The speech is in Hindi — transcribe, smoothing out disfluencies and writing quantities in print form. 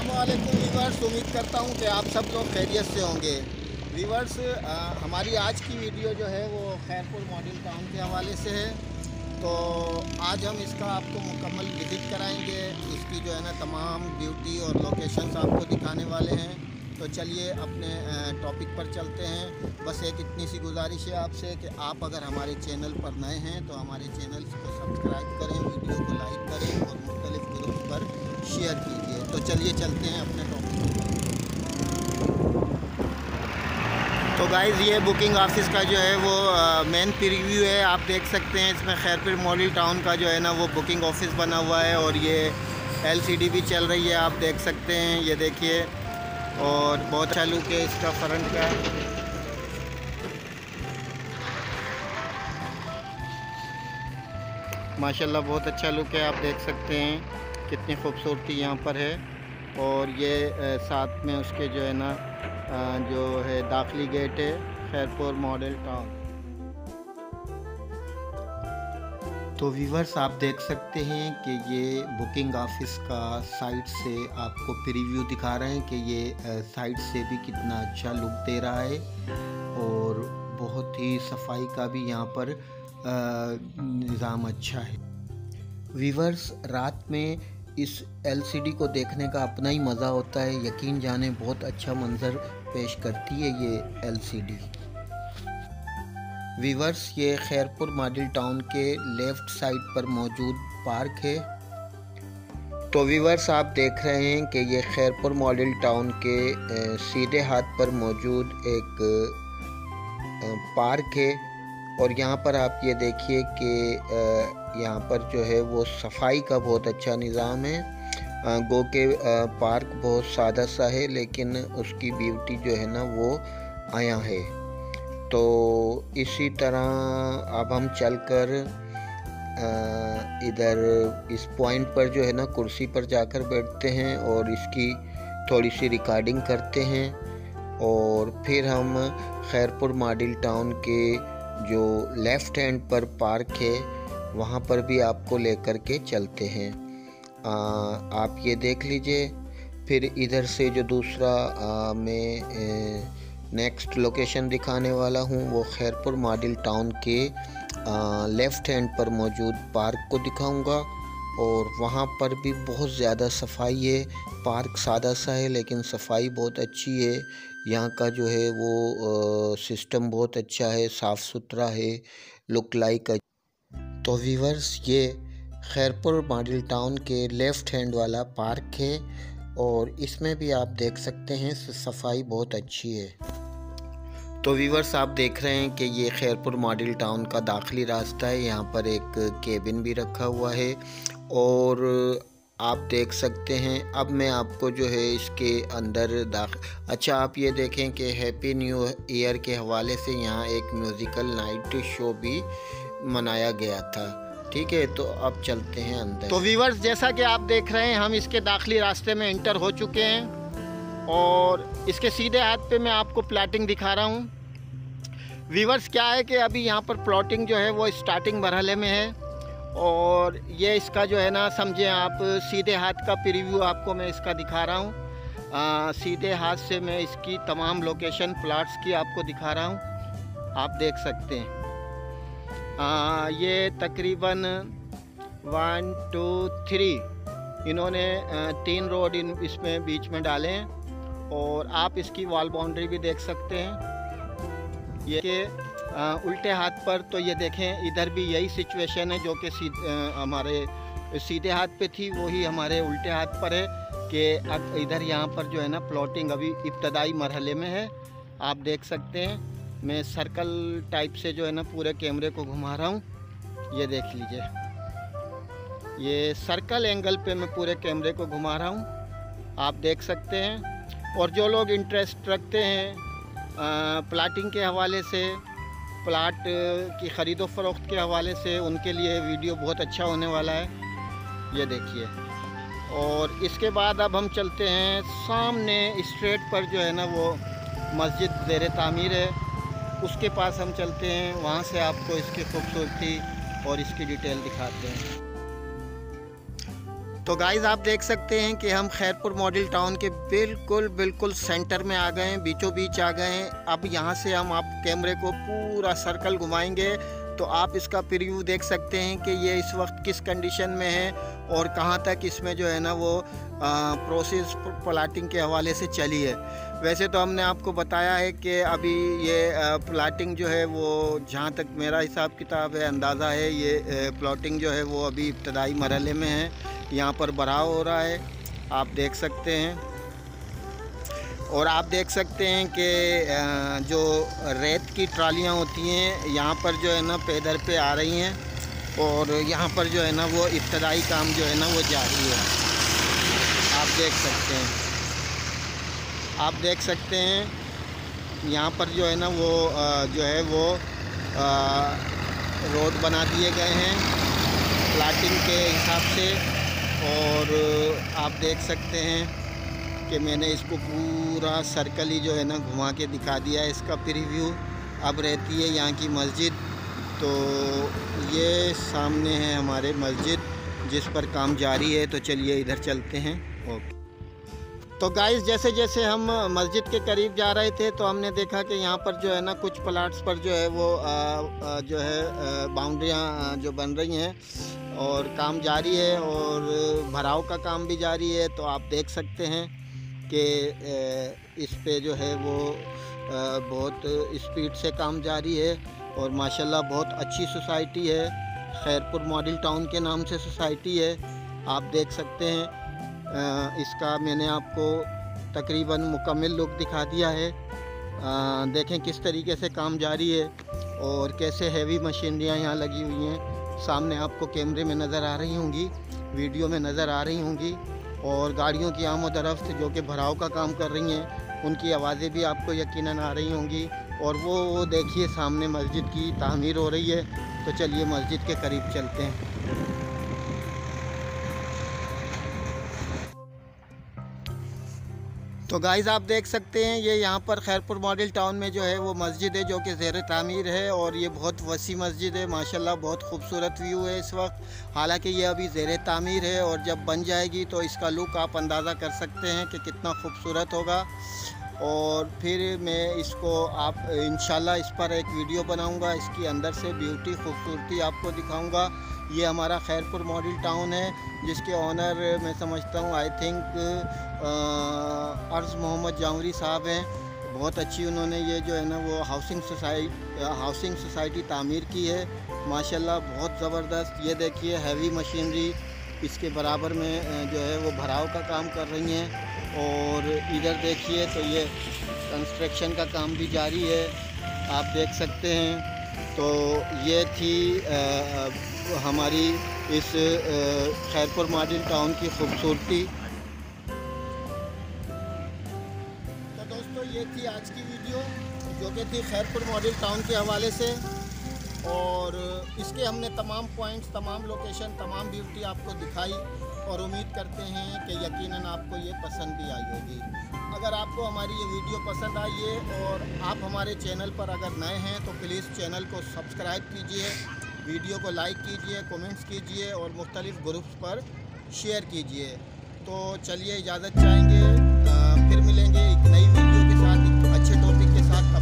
अस्सलामुअलैकुम वीवर्स, उम्मीद करता हूँ कि आप सब लोग खैरियत से होंगे। वीवर्स, हमारी आज की वीडियो जो है वो खैरपुर मॉडल टाउन के हवाले से है। तो आज हम इसका आपको मुकम्मल विज़िट कराएंगे। इसकी जो है ना तमाम ब्यूटी और लोकेशंस आपको दिखाने वाले हैं। तो चलिए अपने टॉपिक पर चलते हैं। बस एक इतनी सी गुजारिश है आपसे कि आप अगर हमारे चैनल पर नए हैं तो हमारे चैनल को सब्सक्राइब करें, वीडियो को लाइक करें और मुख्तलिफ ग्रुप्स पर शेयर कीजिए। तो चलिए चलते हैं अपने टॉपिक पर। तो गाइज़, ये बुकिंग ऑफिस का जो है वो मेन प्रीव्यू है। आप देख सकते हैं इसमें खैरपुर मॉडल टाउन का जो है ना वो बुकिंग ऑफिस बना हुआ है और ये LCD भी चल रही है, आप देख सकते हैं। ये देखिए, और बहुत अच्छा लुक है इसका फ्रंट का। माशाल्लाह बहुत अच्छा लुक है, आप देख सकते हैं कितनी खूबसूरती यहाँ पर है। और ये साथ में उसके जो है ना जो है दाखिली गेट है खैरपुर मॉडल टाउन। तो व्यूवर्स, आप देख सकते हैं कि ये बुकिंग ऑफिस का साइड से आपको प्रीव्यू दिखा रहे हैं कि ये साइड से भी कितना अच्छा लुक दे रहा है और बहुत ही सफाई का भी यहाँ पर निज़ाम अच्छा है। व्यूवर्स, रात में इस LCD को देखने का अपना ही मज़ा होता है। यकीन जाने बहुत अच्छा मंजर पेश करती है ये LCD। व्यूवर्स, ये खैरपुर मॉडल टाउन के लेफ़्ट साइड पर मौजूद पार्क है। तो व्यूवर्स, आप देख रहे हैं कि ये खैरपुर मॉडल टाउन के सीधे हाथ पर मौजूद एक पार्क है। और यहाँ पर आप ये देखिए कि यहाँ पर जो है वो सफाई का बहुत अच्छा निज़ाम है। गो के पार्क बहुत सादा सा है लेकिन उसकी ब्यूटी जो है ना वो आया है। तो इसी तरह अब हम चलकर इधर इस पॉइंट पर जो है ना कुर्सी पर जाकर बैठते हैं और इसकी थोड़ी सी रिकॉर्डिंग करते हैं और फिर हम खैरपुर मॉडल टाउन के जो लेफ़्ट हैंड पर पार्क है वहाँ पर भी आपको लेकर के चलते हैं। आप ये देख लीजिए। फिर इधर से जो दूसरा मैं नेक्स्ट लोकेशन दिखाने वाला हूँ वो खैरपुर मॉडल टाउन के लेफ़्ट हैंड पर मौजूद पार्क को दिखाऊंगा। और वहाँ पर भी बहुत ज़्यादा सफाई है। पार्क सादा सा है लेकिन सफाई बहुत अच्छी है। यहाँ का जो है वो सिस्टम बहुत अच्छा है, साफ़ सुथरा है, लुक लाइक। तो व्यूवर्स, ये खैरपुर मॉडल टाउन के लेफ़्ट हैंड वाला पार्क है और इसमें भी आप देख सकते हैं सफाई बहुत अच्छी है। तो व्यूवर्स, आप देख रहे हैं कि ये खैरपुर मॉडल टाउन का दाखिली रास्ता है। यहाँ पर एक केबिन भी रखा हुआ है और आप देख सकते हैं। अब मैं आपको जो है इसके अंदर अच्छा, आप ये देखें कि हैप्पी न्यू ईयर के हवाले से यहाँ एक म्यूज़िकल नाइट शो भी मनाया गया था। ठीक है, तो अब चलते हैं अंदर। तो व्यूवर्स, जैसा कि आप देख रहे हैं हम इसके दाखिली रास्ते में एंटर हो चुके हैं और इसके सीधे हाथ पे मैं आपको प्लाटिंग दिखा रहा हूँ। व्यूवर्स, क्या है कि अभी यहाँ पर प्लॉटिंग जो है वो स्टार्टिंग मरहले में है और ये इसका जो है ना समझें आप सीधे हाथ का प्रीव्यू आपको मैं इसका दिखा रहा हूँ। सीधे हाथ से मैं इसकी तमाम लोकेशन प्लाट्स की आपको दिखा रहा हूँ, आप देख सकते हैं। ये तकरीबन 1 2 3 इन्होंने 3 रोड इसमें बीच में डाले हैं और आप इसकी वॉल बाउंड्री भी देख सकते हैं। ये के उल्टे हाथ पर तो ये देखें, इधर भी यही सिचुएशन है जो कि हमारे सीधे हाथ पे थी, वही हमारे उल्टे हाथ पर है कि अब इधर यहाँ पर जो है ना प्लॉटिंग अभी इब्तदाई मरहले में है। आप देख सकते हैं, मैं सर्कल टाइप से जो है ना पूरे कैमरे को घुमा रहा हूँ। ये देख लीजिए, ये सर्कल एंगल पे मैं पूरे कैमरे को घुमा रहा हूँ, आप देख सकते हैं। और जो लोग इंटरेस्ट रखते हैं प्लाटिंग के हवाले से, प्लाट की ख़रीदो फ़रोख्त के हवाले से, उनके लिए वीडियो बहुत अच्छा होने वाला है। ये देखिए। और इसके बाद अब हम चलते हैं सामने स्ट्रेट पर जो है ना वो मस्जिद ज़ेर तामीर है, उसके पास हम चलते हैं। वहाँ से आपको इसकी खूबसूरती और इसकी डिटेल दिखाते हैं। तो गाइज़ आप देख सकते हैं कि हम खैरपुर मॉडल टाउन के बिल्कुल सेंटर में आ गए हैं, बीचों बीच आ गए हैं। अब यहाँ से हम आप कैमरे को पूरा सर्कल घुमाएंगे तो आप इसका प्रीव्यू देख सकते हैं कि ये इस वक्त किस कंडीशन में है और कहाँ तक इसमें जो है ना वो प्रोसेस प्लाटिंग के हवाले से चली है। वैसे तो हमने आपको बताया है कि अभी ये प्लाटिंग जो है वो जहाँ तक मेरा हिसाब किताब है, अंदाज़ा है, ये प्लॉटिंग जो है वो अभी इब्तदाई मरहले में है। यहाँ पर बढ़ाव हो रहा है, आप देख सकते हैं। और आप देख सकते हैं कि जो रेत की ट्रालियाँ होती हैं यहाँ पर जो है ना पैदर पे आ रही हैं और यहाँ पर जो है ना वो इब्तदाई काम जो है ना वो जारी है। आप देख सकते हैं यहाँ पर जो है ना वो जो है वो रोड बना दिए गए हैं प्लाटिंग के हिसाब से। और आप देख सकते हैं कि मैंने इसको पूरा सर्कल ही जो है ना घुमा के दिखा दिया है इसका प्रीव्यू। अब रहती है यहाँ की मस्जिद, तो ये सामने है हमारे मस्जिद जिस पर काम जारी है। तो चलिए इधर चलते हैं। ओके। तो गाइस जैसे जैसे हम मस्जिद के करीब जा रहे थे तो हमने देखा कि यहाँ पर जो है ना कुछ प्लाट्स पर जो है वो जो है बाउंड्रियाँ जो बन रही हैं और काम जारी है और भराव का काम भी जारी है। तो आप देख सकते हैं कि इस पे जो है वो बहुत स्पीड से काम जारी है और माशाल्लाह बहुत अच्छी सोसाइटी है। खैरपुर मॉडल टाउन के नाम से सोसाइटी है, आप देख सकते हैं। इसका मैंने आपको तकरीबन मुकम्मल लुक दिखा दिया है। देखें किस तरीके से काम जारी है और कैसे हैवी मशीनरियाँ यहाँ लगी हुई हैं। सामने आपको कैमरे में नज़र आ रही होंगी, वीडियो में नज़र आ रही होंगी। और गाड़ियों की आमद रफ्त जो कि भराव का काम कर रही हैं उनकी आवाज़ें भी आपको यकीनन आ रही होंगी। और वो देखिए सामने मस्जिद की तामीर हो रही है। तो चलिए मस्जिद के करीब चलते हैं। तो गाइज़ आप देख सकते हैं ये यहाँ पर खैरपुर मॉडल टाउन में जो है वो मस्जिद है जो कि ज़ेर तामीर है और ये बहुत वसी मस्जिद है माशाल्लाह। बहुत खूबसूरत व्यू है इस वक्त, हालांकि ये अभी ज़ेर तामीर है और जब बन जाएगी तो इसका लुक आप अंदाज़ा कर सकते हैं कि कितना खूबसूरत होगा। और फिर मैं इसको आप इंशाल्लाह इस पर एक वीडियो बनाऊंगा, इसकी अंदर से ब्यूटी खूबसूरती आपको दिखाऊंगा। ये हमारा खैरपुर मॉडल टाउन है जिसके ऑनर मैं समझता हूँ आई थिंक अर्ज़ मोहम्मद जावरी साहब हैं। बहुत अच्छी उन्होंने ये जो है ना वो हाउसिंग सोसाइटी तामीर की है माशाल्लाह, बहुत ज़बरदस्त। ये देखिए हैवी मशीनरी इसके बराबर में जो है वो भराव का काम कर रही हैं। और इधर देखिए तो ये कंस्ट्रक्शन का काम भी जारी है, आप देख सकते हैं। तो ये थी हमारी इस खैरपुर मॉडल टाउन की खूबसूरती। तो दोस्तों ये थी आज की वीडियो जो कि थी खैरपुर मॉडल टाउन के हवाले से। और इसके हमने तमाम पॉइंट्स, तमाम लोकेशन, तमाम ब्यूटी आपको दिखाई और उम्मीद करते हैं कि यकीनन आपको ये पसंद भी आई होगी। अगर आपको हमारी ये वीडियो पसंद आई है और आप हमारे चैनल पर अगर नए हैं तो प्लीज़ चैनल को सब्सक्राइब कीजिए, वीडियो को लाइक कीजिए, कमेंट्स कीजिए और मुख्तलिफ़ ग्रुप्स पर शेयर कीजिए। तो चलिए इजाज़त चाहेंगे, फिर मिलेंगे एक नई वीडियो के साथ, एक अच्छे टॉपिक के साथ।